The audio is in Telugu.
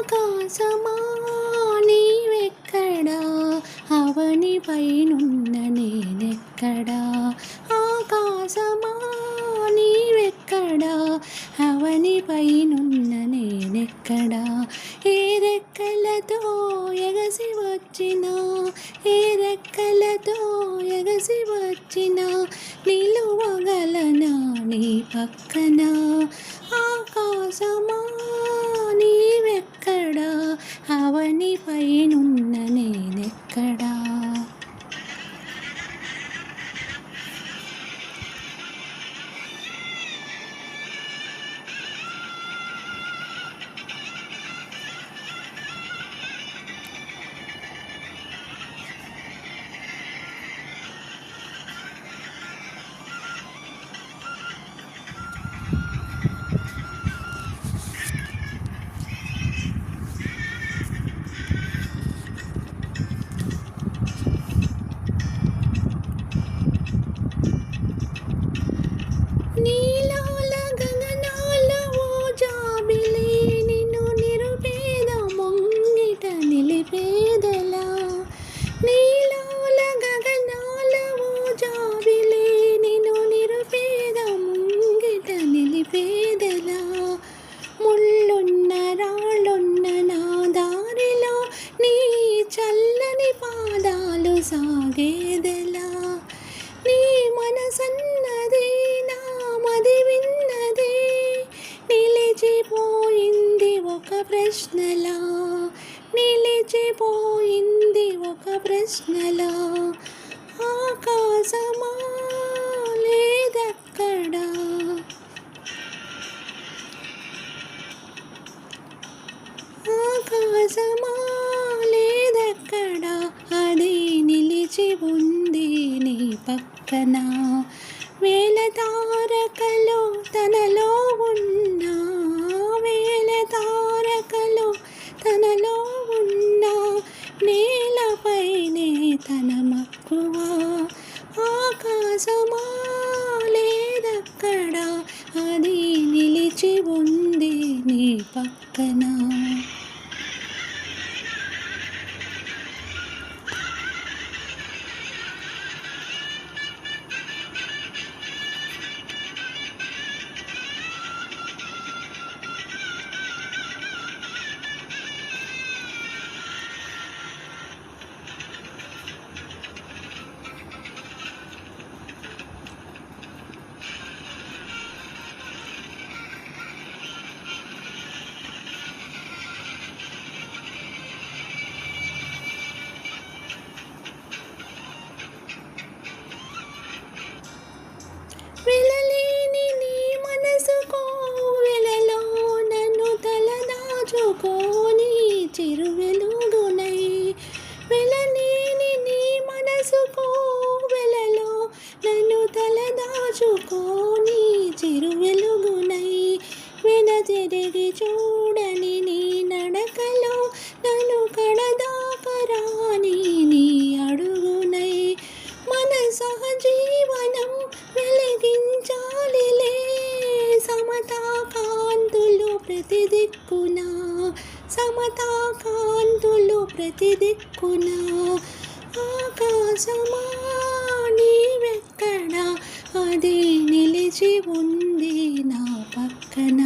ఆకాశమా నీవెక్కడా, అవని పైనున్న నేనెక్కడా. ఆకాశమా నీవెక్కడా, అవని పైనున్న నేనెక్కడా. ఏ రెక్కలతో ఎగసి వచ్చినా, ఏ రెక్కలతో ఎగసి వచ్చినా, నిలువగలనా నీ పక్కన. ఆకాశమా నీవెక్కడా, అవని పైనున్న నేనెక్కడా. నీలాల గగనాల ఓ జాబిలి, నిన్ను నిరుపేద ముంగిట నిలిపేదెలా. నీలాల గగనాల ఓ జాబిలి, నిన్ను నిరుపేద ముంగిట నిలిపేదెలా. ముళ్ళున్న రాళ్ళున్న నా దారిలో నీ చల్లని పాదాలు సాగేదెలా. నీ మనసన్నది నా మది విన్నది, నిలిచిపోయింది ఒక ప్రశ్నలా, నిలిచిపోయింది ఒక ప్రశ్నలా. ఆకాశమా లేదక్కడా, ఆకాశమా లేదక్కడా, అది నిలిచి ఉంది నీ పక్కన. వేల తారకలు తనలో ఉన్న, వేల తారకలు తనలో ఉన్న, నేలపైనే తన మక్కువ. ఆకాశమా లేదక్కడా, అది నిలిచి ఉంది నీ పక్కన. వెలలేని నీ మనసుకో వెలలో నన్ను తలదాచుకోని చిరు వెలుగునై. వెలలేని నీ మనసుకో వెలలో నన్ను తలదాచుకోని చిరు వెలుగునై. వెనతిరిగి చూడని నీ నడకలో నన్ను కడదాకరాని నీ అడుగునై. మన సహజీవనం వెలిగించాలిలే సమతా కాంతులు ప్రతి దిక్కున, సమతా కాంతులు ప్రతి దిక్కున. ఆకాశమా నీవెక్కడా, అది నిలిచి ఉంది నా పక్కన.